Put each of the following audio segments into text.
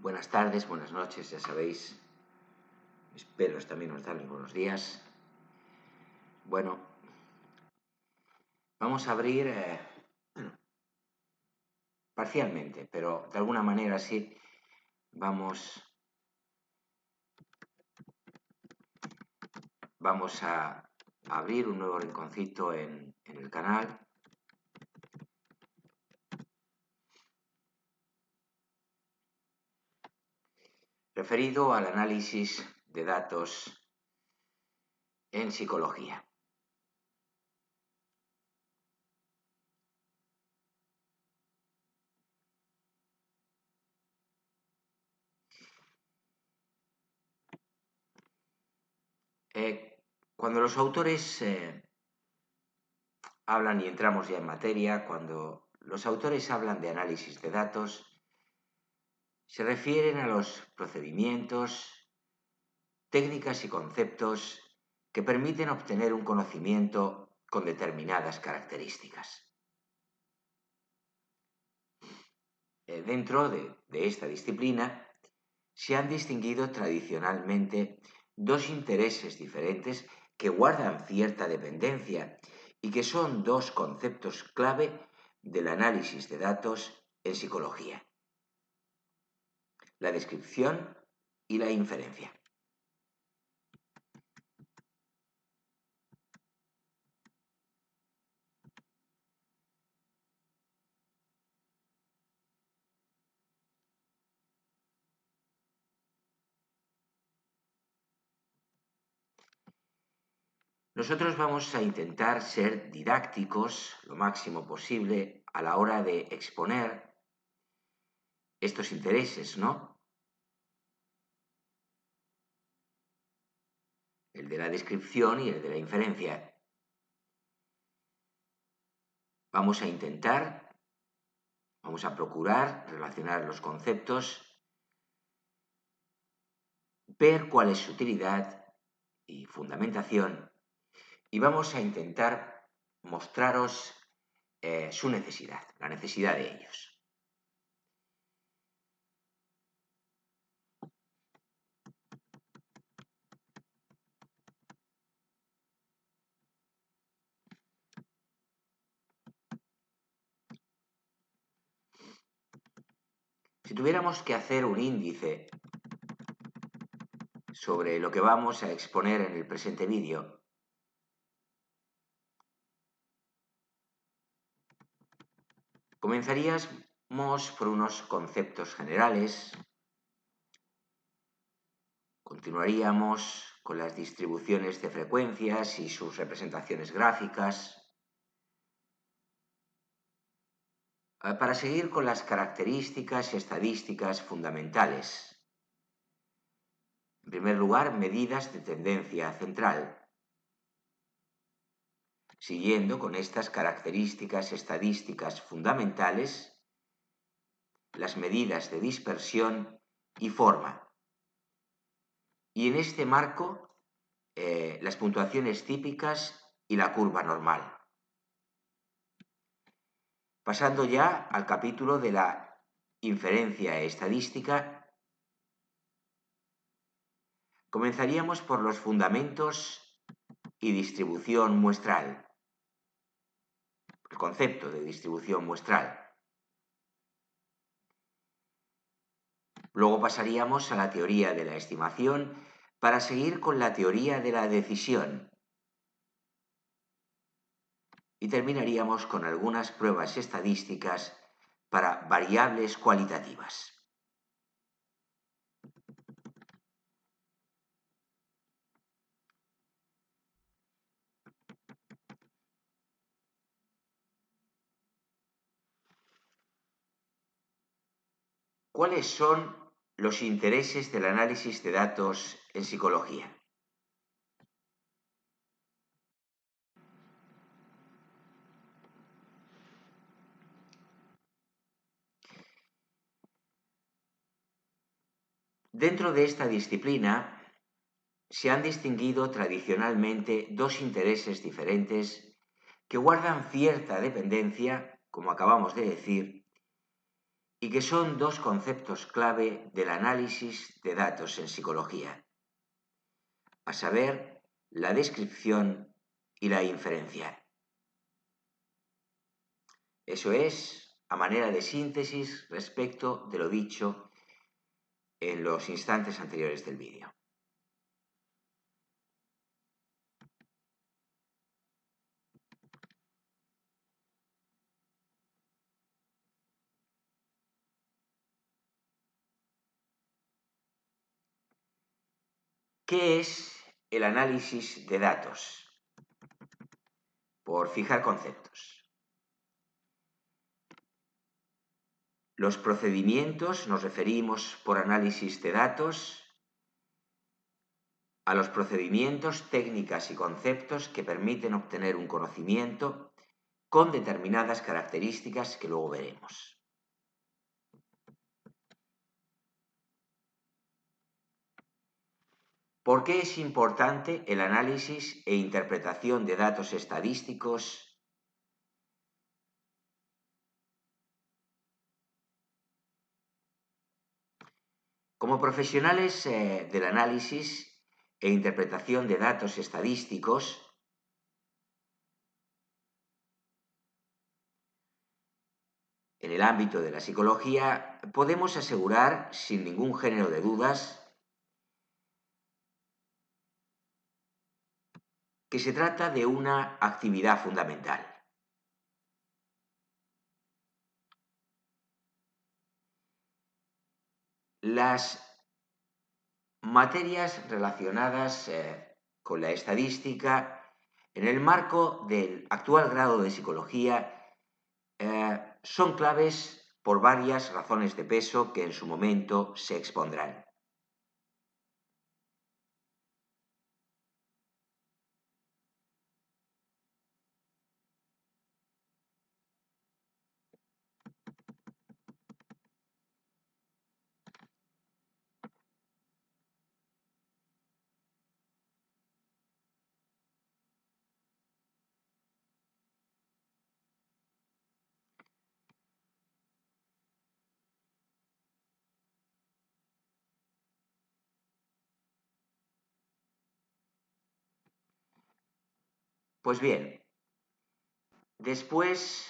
Buenas tardes, buenas noches, ya sabéis. Espero también os darles buenos días. Bueno, vamos a abrir parcialmente, pero de alguna manera sí vamos a abrir un nuevo rinconcito en el canal. Referido al análisis de datos en psicología. Cuando los autores hablan, y entramos ya en materia, cuando los autores hablan de análisis de datos, se refieren a los procedimientos, técnicas y conceptos que permiten obtener un conocimiento con determinadas características. Dentro de esta disciplina se han distinguido tradicionalmente dos intereses diferentes que guardan cierta dependencia y que son dos conceptos clave del análisis de datos en psicología: la descripción y la inferencia. Nosotros vamos a intentar ser didácticos lo máximo posible a la hora de exponer estos intereses, ¿no? El de la descripción y el de la inferencia. Vamos a procurar relacionar los conceptos, ver cuál es su utilidad y fundamentación, y vamos a intentar mostraros su necesidad, la necesidad de ellos. Si tuviéramos que hacer un índice sobre lo que vamos a exponer en el presente vídeo, comenzaríamos por unos conceptos generales, continuaríamos con las distribuciones de frecuencias y sus representaciones gráficas, para seguir con las características y estadísticas fundamentales. En primer lugar, medidas de tendencia central. Siguiendo con estas características estadísticas fundamentales, las medidas de dispersión y forma. Y en este marco, las puntuaciones típicas y la curva normal. Pasando ya al capítulo de la inferencia estadística, comenzaríamos por los fundamentos y distribución muestral. El concepto de distribución muestral. Luego pasaríamos a la teoría de la estimación para seguir con la teoría de la decisión. Y terminaríamos con algunas pruebas estadísticas para variables cualitativas. ¿Cuáles son los intereses del análisis de datos en psicología? Dentro de esta disciplina se han distinguido tradicionalmente dos intereses diferentes que guardan cierta dependencia, como acabamos de decir, y que son dos conceptos clave del análisis de datos en psicología, a saber, la descripción y la inferencia. Eso es, a manera de síntesis respecto de lo dicho en los instantes anteriores del vídeo. ¿Qué es el análisis de datos? Por fijar conceptos. Los procedimientos, nos referimos por análisis de datos a los procedimientos, técnicas y conceptos que permiten obtener un conocimiento con determinadas características que luego veremos. ¿Por qué es importante el análisis e interpretación de datos estadísticos? Como profesionales del análisis e interpretación de datos estadísticos, en el ámbito de la psicología, podemos asegurar, sin ningún género de dudas, que se trata de una actividad fundamental. Las materias relacionadas con la estadística, en el marco del actual grado de psicología, son claves por varias razones de peso que en su momento se expondrán. Pues bien, después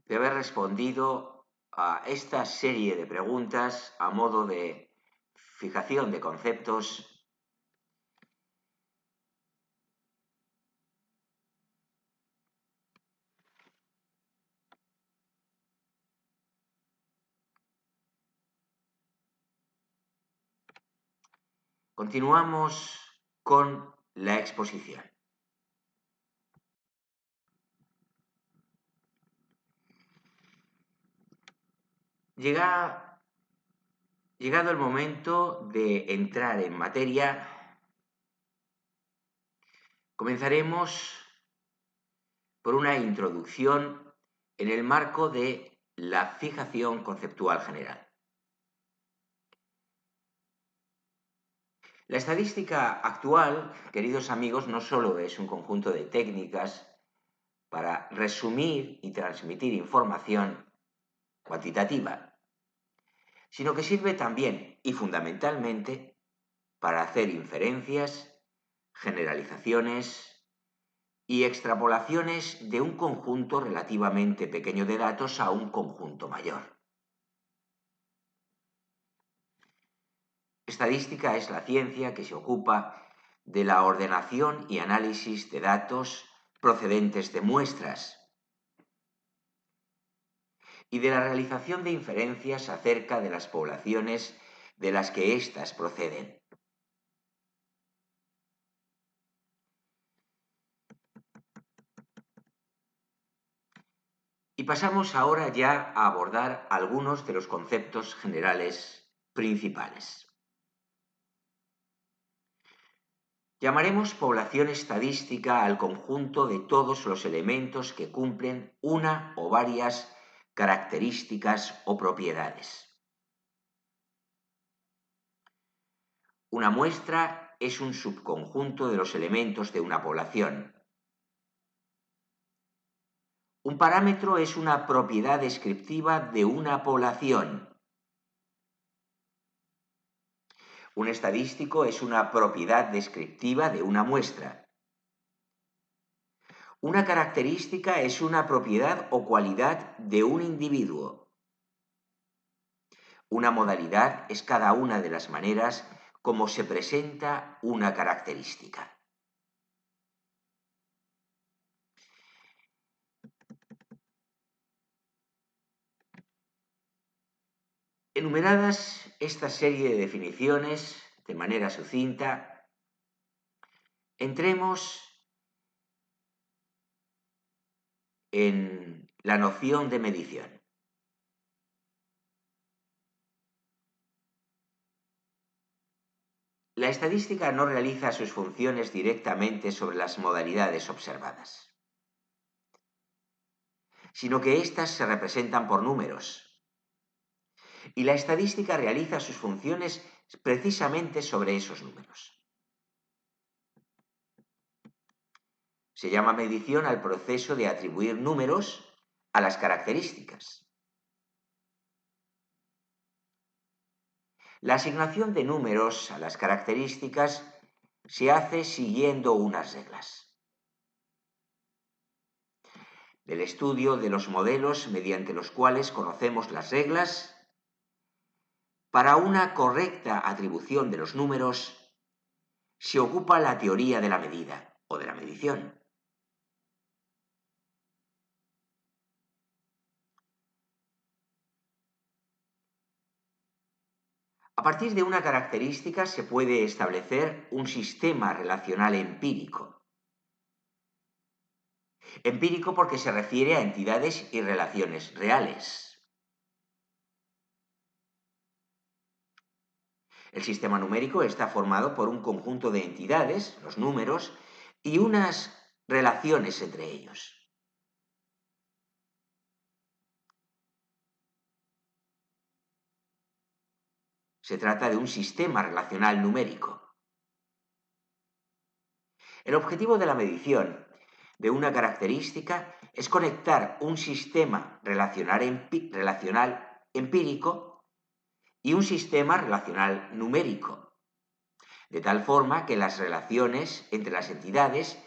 de haber respondido a esta serie de preguntas a modo de fijación de conceptos, continuamos con la exposición. Llegado el momento de entrar en materia, comenzaremos por una introducción en el marco de la fijación conceptual general. La estadística actual, queridos amigos, no solo es un conjunto de técnicas para resumir y transmitir información cuantitativa, sino que sirve también y fundamentalmente para hacer inferencias, generalizaciones y extrapolaciones de un conjunto relativamente pequeño de datos a un conjunto mayor. Estadística es la ciencia que se ocupa de la ordenación y análisis de datos procedentes de muestras y de la realización de inferencias acerca de las poblaciones de las que éstas proceden. Y pasamos ahora ya a abordar algunos de los conceptos generales principales. Llamaremos población estadística al conjunto de todos los elementos que cumplen una o varias características o propiedades. Una muestra es un subconjunto de los elementos de una población. Un parámetro es una propiedad descriptiva de una población. Un estadístico es una propiedad descriptiva de una muestra. Una característica es una propiedad o cualidad de un individuo. Una modalidad es cada una de las maneras como se presenta una característica. Enumeradas esta serie de definiciones de manera sucinta, entremos en la noción de medición. La estadística no realiza sus funciones directamente sobre las modalidades observadas, sino que éstas se representan por números. Y la estadística realiza sus funciones precisamente sobre esos números. Se llama medición al proceso de atribuir números a las características. La asignación de números a las características se hace siguiendo unas reglas. Del estudio de los modelos mediante los cuales conocemos las reglas, para una correcta atribución de los números se ocupa la teoría de la medida o de la medición. A partir de una característica se puede establecer un sistema relacional empírico. Empírico porque se refiere a entidades y relaciones reales. El sistema numérico está formado por un conjunto de entidades, los números, y unas relaciones entre ellos. Se trata de un sistema relacional numérico. El objetivo de la medición de una característica es conectar un sistema relacional empírico y un sistema relacional numérico, de tal forma que las relaciones entre las entidades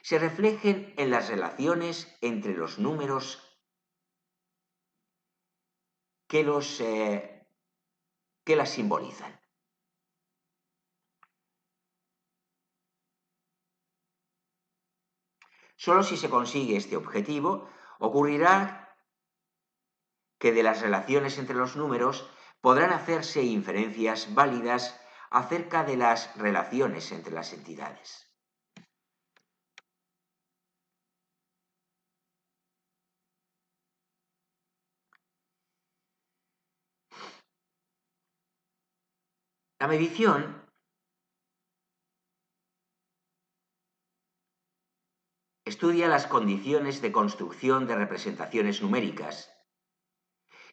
se reflejen en las relaciones entre los números que las simbolizan. Solo si se consigue este objetivo, ocurrirá que de las relaciones entre los números podrán hacerse inferencias válidas acerca de las relaciones entre las entidades. La medición estudia las condiciones de construcción de representaciones numéricas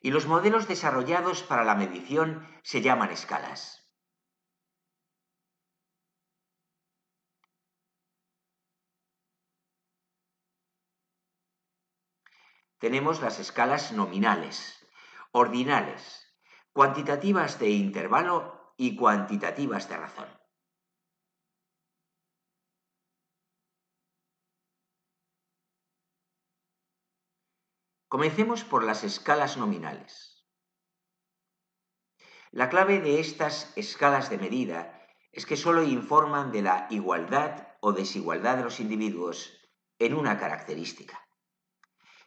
y los modelos desarrollados para la medición se llaman escalas. Tenemos las escalas nominales, ordinales, cuantitativas de intervalo y cuantitativas de razón. Comencemos por las escalas nominales. La clave de estas escalas de medida es que solo informan de la igualdad o desigualdad de los individuos en una característica,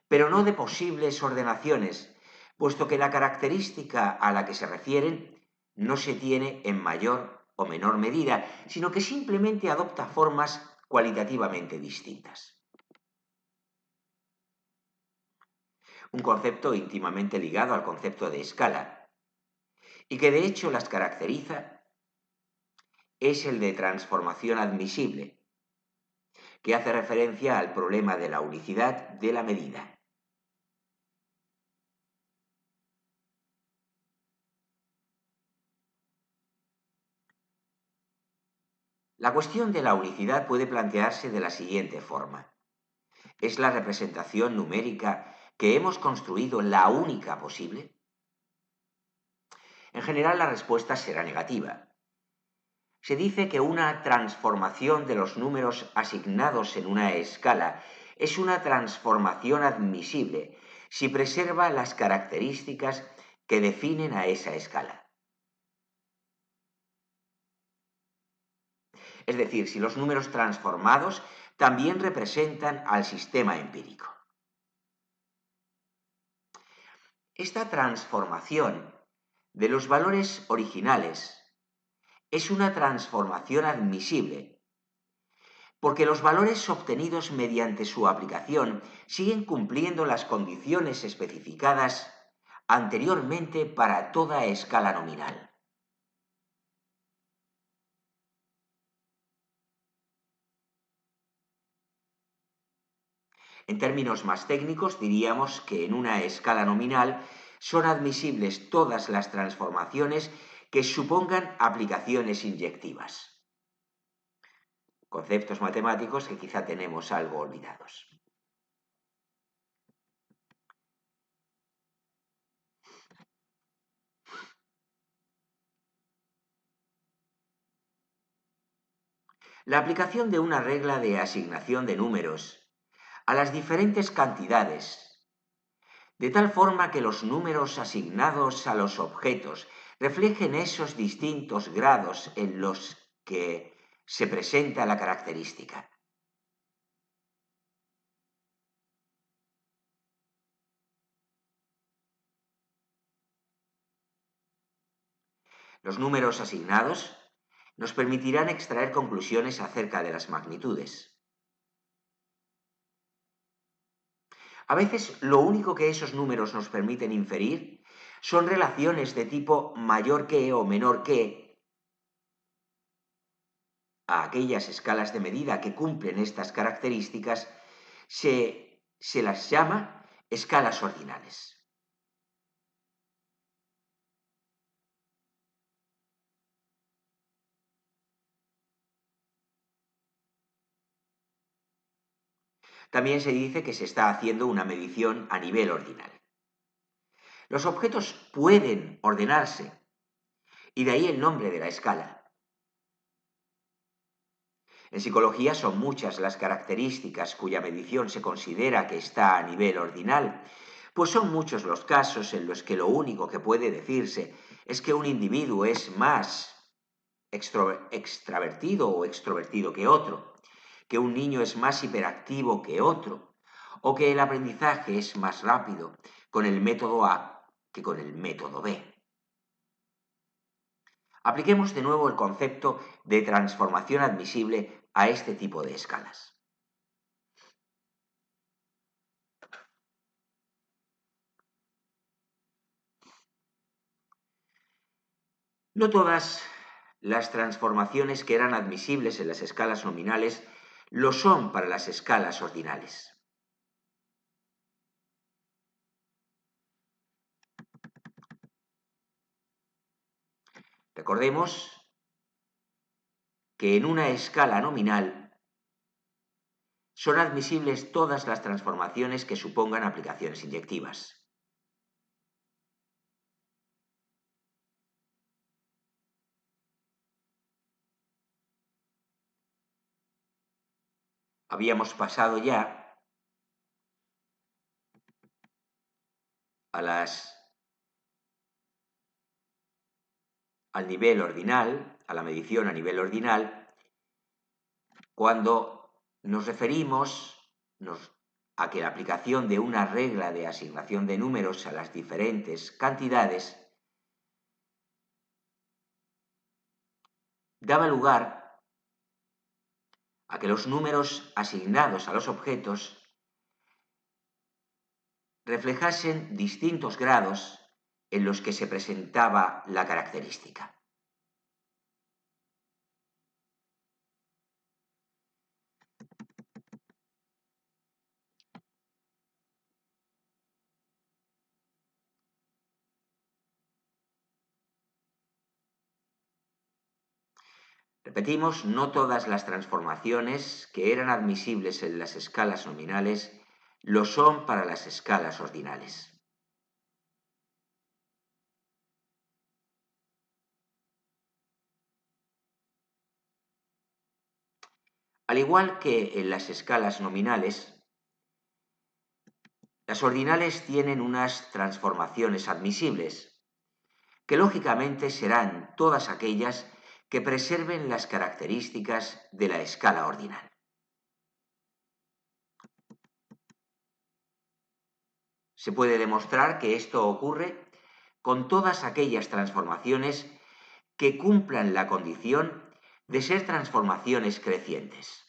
pero no de posibles ordenaciones, puesto que la característica a la que se refieren no se tiene en mayor o menor medida, sino que simplemente adopta formas cualitativamente distintas. Un concepto íntimamente ligado al concepto de escala, y que de hecho las caracteriza, es el de transformación admisible, que hace referencia al problema de la unicidad de la medida. La cuestión de la unicidad puede plantearse de la siguiente forma. ¿Es la representación numérica que hemos construido la única posible? En general, la respuesta será negativa. Se dice que una transformación de los números asignados en una escala es una transformación admisible si preserva las características que definen a esa escala. Es decir, si los números transformados también representan al sistema empírico. Esta transformación de los valores originales es una transformación admisible, porque los valores obtenidos mediante su aplicación siguen cumpliendo las condiciones especificadas anteriormente para toda escala nominal. En términos más técnicos, diríamos que en una escala nominal son admisibles todas las transformaciones que supongan aplicaciones inyectivas. Conceptos matemáticos que quizá tenemos algo olvidados. La aplicación de una regla de asignación de números a las diferentes cantidades, de tal forma que los números asignados a los objetos reflejen esos distintos grados en los que se presenta la característica. Los números asignados nos permitirán extraer conclusiones acerca de las magnitudes. A veces lo único que esos números nos permiten inferir son relaciones de tipo mayor que o menor que a aquellas escalas de medida que cumplen estas características se las llama escalas ordinales. También se dice que se está haciendo una medición a nivel ordinal. Los objetos pueden ordenarse, y de ahí el nombre de la escala. En psicología son muchas las características cuya medición se considera que está a nivel ordinal, pues son muchos los casos en los que lo único que puede decirse es que un individuo es más extravertido o extrovertido que otro, que un niño es más hiperactivo que otro, o que el aprendizaje es más rápido con el método A que con el método B. Apliquemos de nuevo el concepto de transformación admisible a este tipo de escalas. No todas las transformaciones que eran admisibles en las escalas nominales lo son para las escalas ordinales. Recordemos que en una escala nominal son admisibles todas las transformaciones que supongan aplicaciones inyectivas. Habíamos pasado ya al nivel ordinal, a la medición a nivel ordinal, cuando nos referimos a que la aplicación de una regla de asignación de números a las diferentes cantidades daba lugar a que los números asignados a los objetos reflejasen distintos grados en los que se presentaba la característica. Repetimos, no todas las transformaciones que eran admisibles en las escalas nominales lo son para las escalas ordinales. Al igual que en las escalas nominales, las ordinales tienen unas transformaciones admisibles, que lógicamente serán todas aquellas que preserven las características de la escala ordinal. Se puede demostrar que esto ocurre con todas aquellas transformaciones que cumplan la condición de ser transformaciones crecientes.